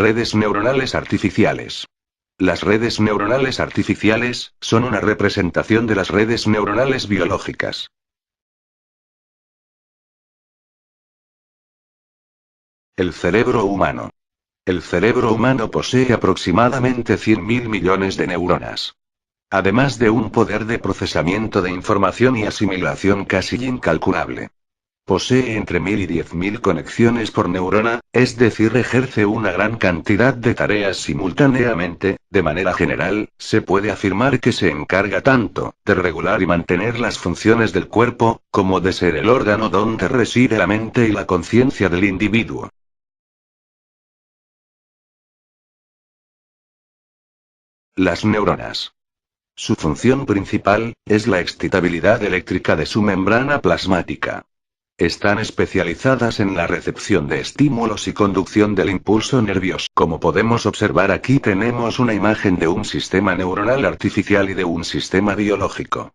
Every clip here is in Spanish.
Redes neuronales artificiales. Las redes neuronales artificiales son una representación de las redes neuronales biológicas. El cerebro humano. El cerebro humano posee aproximadamente 100.000 millones de neuronas. Además de un poder de procesamiento de información y asimilación casi incalculable. Posee entre 1000 y 10.000 conexiones por neurona, es decir, ejerce una gran cantidad de tareas simultáneamente. De manera general, se puede afirmar que se encarga tanto de regular y mantener las funciones del cuerpo, como de ser el órgano donde reside la mente y la conciencia del individuo. Las neuronas. Su función principal es la excitabilidad eléctrica de su membrana plasmática. Están especializadas en la recepción de estímulos y conducción del impulso nervioso. Como podemos observar, aquí tenemos una imagen de un sistema neuronal artificial y de un sistema biológico.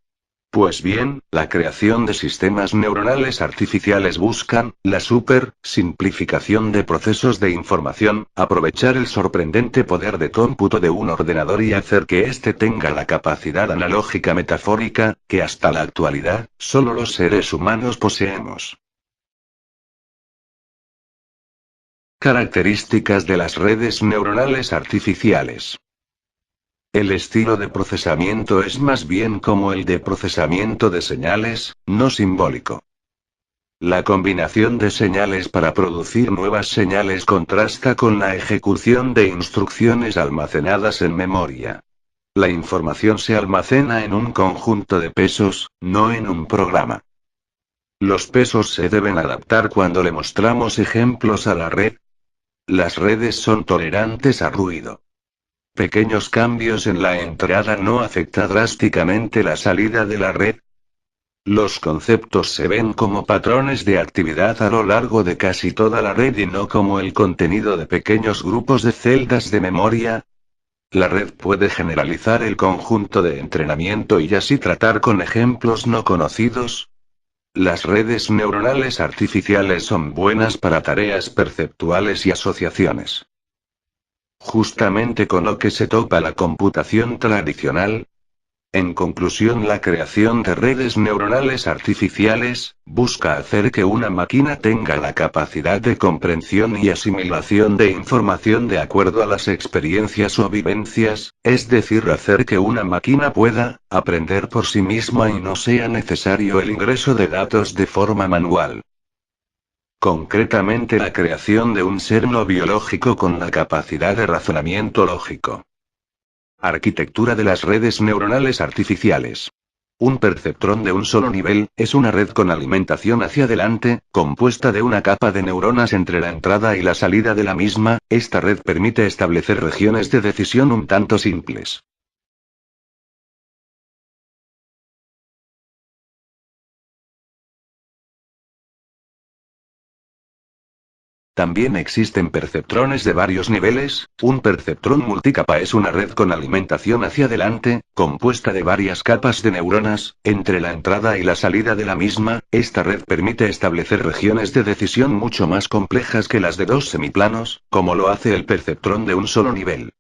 Pues bien, la creación de sistemas neuronales artificiales buscan la simplificación de procesos de información, aprovechar el sorprendente poder de cómputo de un ordenador y hacer que éste tenga la capacidad analógica metafórica, que hasta la actualidad, solo los seres humanos poseemos. Características de las redes neuronales artificiales. El estilo de procesamiento es más bien como el de procesamiento de señales, no simbólico. La combinación de señales para producir nuevas señales contrasta con la ejecución de instrucciones almacenadas en memoria. La información se almacena en un conjunto de pesos, no en un programa. Los pesos se deben adaptar cuando le mostramos ejemplos a la red. Las redes son tolerantes a ruido. Pequeños cambios en la entrada no afecta drásticamente la salida de la red. Los conceptos se ven como patrones de actividad a lo largo de casi toda la red y no como el contenido de pequeños grupos de celdas de memoria. La red puede generalizar el conjunto de entrenamiento y así tratar con ejemplos no conocidos. Las redes neuronales artificiales son buenas para tareas perceptuales y asociaciones. Justamente con lo que se topa la computación tradicional. En conclusión, la creación de redes neuronales artificiales busca hacer que una máquina tenga la capacidad de comprensión y asimilación de información de acuerdo a las experiencias o vivencias, es decir, hacer que una máquina pueda aprender por sí misma y no sea necesario el ingreso de datos de forma manual. Concretamente, la creación de un ser no biológico con la capacidad de razonamiento lógico. Arquitectura de las redes neuronales artificiales. Un perceptrón de un solo nivel es una red con alimentación hacia adelante, compuesta de una capa de neuronas entre la entrada y la salida de la misma. Esta red permite establecer regiones de decisión un tanto simples. También existen perceptrones de varios niveles. Un perceptrón multicapa es una red con alimentación hacia adelante, compuesta de varias capas de neuronas, entre la entrada y la salida de la misma. Esta red permite establecer regiones de decisión mucho más complejas que las de dos semiplanos, como lo hace el perceptrón de un solo nivel.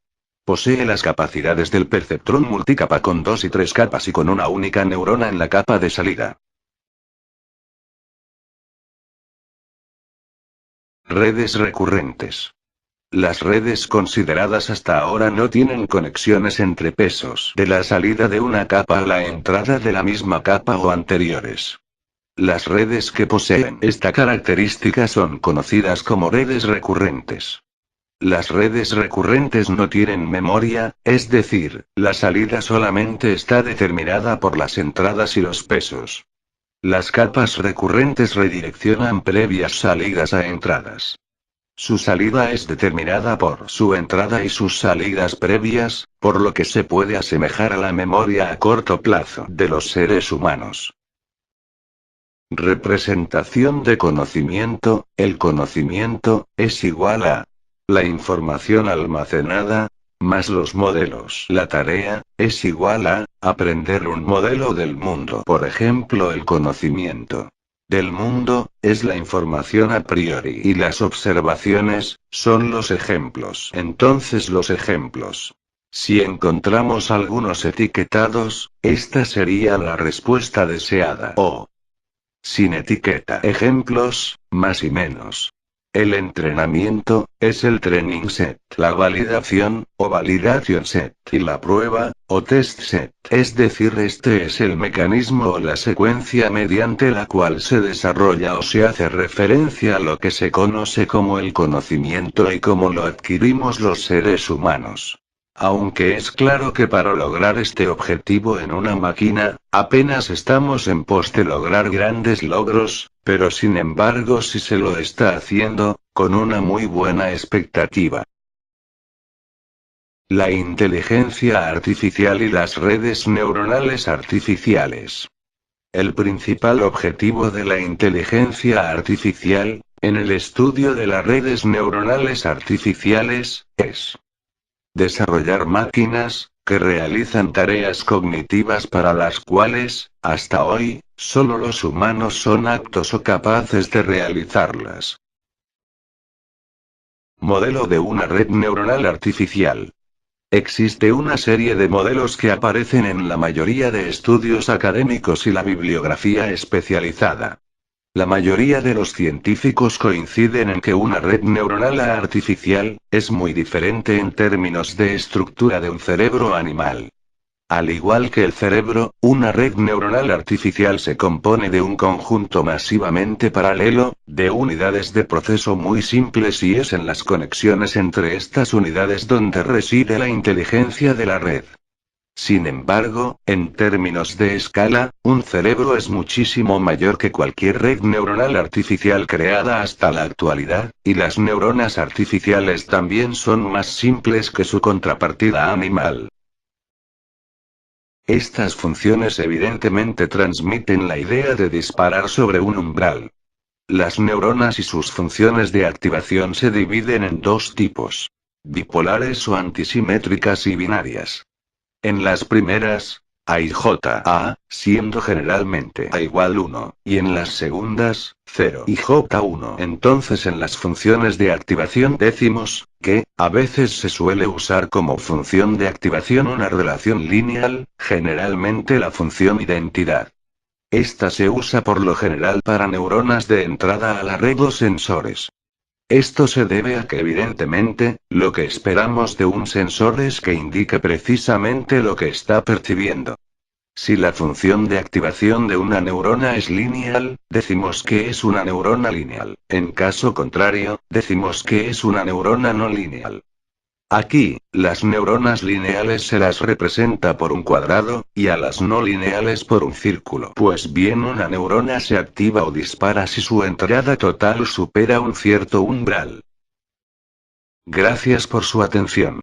Posee las capacidades del perceptrón multicapa con 2 y 3 capas y con una única neurona en la capa de salida. Redes recurrentes. Las redes consideradas hasta ahora no tienen conexiones entre pesos de la salida de una capa a la entrada de la misma capa o anteriores. Las redes que poseen esta característica son conocidas como redes recurrentes. Las redes recurrentes no tienen memoria, es decir, la salida solamente está determinada por las entradas y los pesos. Las capas recurrentes redireccionan previas salidas a entradas. Su salida es determinada por su entrada y sus salidas previas, por lo que se puede asemejar a la memoria a corto plazo de los seres humanos. Representación de conocimiento. El conocimiento es igual a la información almacenada, más los modelos. La tarea es igual a aprender un modelo del mundo. Por ejemplo, el conocimiento del mundo, es la información a priori y las observaciones, son los ejemplos. Entonces los ejemplos. Si encontramos algunos etiquetados, esta sería la respuesta deseada. O sin etiqueta. Ejemplos, más y menos. El entrenamiento, es el training set. La validación, o validation set. Y la prueba, o test set. Es decir, este es el mecanismo o la secuencia mediante la cual se desarrolla o se hace referencia a lo que se conoce como el conocimiento y cómo lo adquirimos los seres humanos. Aunque es claro que para lograr este objetivo en una máquina, apenas estamos en pos de lograr grandes logros, pero sin embargo sí se lo está haciendo, con una muy buena expectativa. La inteligencia artificial y las redes neuronales artificiales. El principal objetivo de la inteligencia artificial, en el estudio de las redes neuronales artificiales, es desarrollar máquinas, que realizan tareas cognitivas para las cuales, hasta hoy, solo los humanos son aptos o capaces de realizarlas. Modelo de una red neuronal artificial. Existe una serie de modelos que aparecen en la mayoría de estudios académicos y la bibliografía especializada. La mayoría de los científicos coinciden en que una red neuronal artificial es muy diferente en términos de estructura de un cerebro animal. Al igual que el cerebro, una red neuronal artificial se compone de un conjunto masivamente paralelo, de unidades de proceso muy simples y es en las conexiones entre estas unidades donde reside la inteligencia de la red. Sin embargo, en términos de escala, un cerebro es muchísimo mayor que cualquier red neuronal artificial creada hasta la actualidad, y las neuronas artificiales también son más simples que su contrapartida animal. Estas funciones evidentemente transmiten la idea de disparar sobre un umbral. Las neuronas y sus funciones de activación se dividen en dos tipos: bipolares o antisimétricas y binarias. En las primeras, A y J, A, siendo generalmente A igual 1, y en las segundas, 0 y J1. Entonces en las funciones de activación decimos, que, a veces se suele usar como función de activación una relación lineal, generalmente la función identidad. Esta se usa por lo general para neuronas de entrada a la red o sensores. Esto se debe a que evidentemente, lo que esperamos de un sensor es que indique precisamente lo que está percibiendo. Si la función de activación de una neurona es lineal, decimos que es una neurona lineal. En caso contrario, decimos que es una neurona no lineal. Aquí, las neuronas lineales se las representa por un cuadrado, y a las no lineales por un círculo. Pues bien, una neurona se activa o dispara si su entrada total supera un cierto umbral. Gracias por su atención.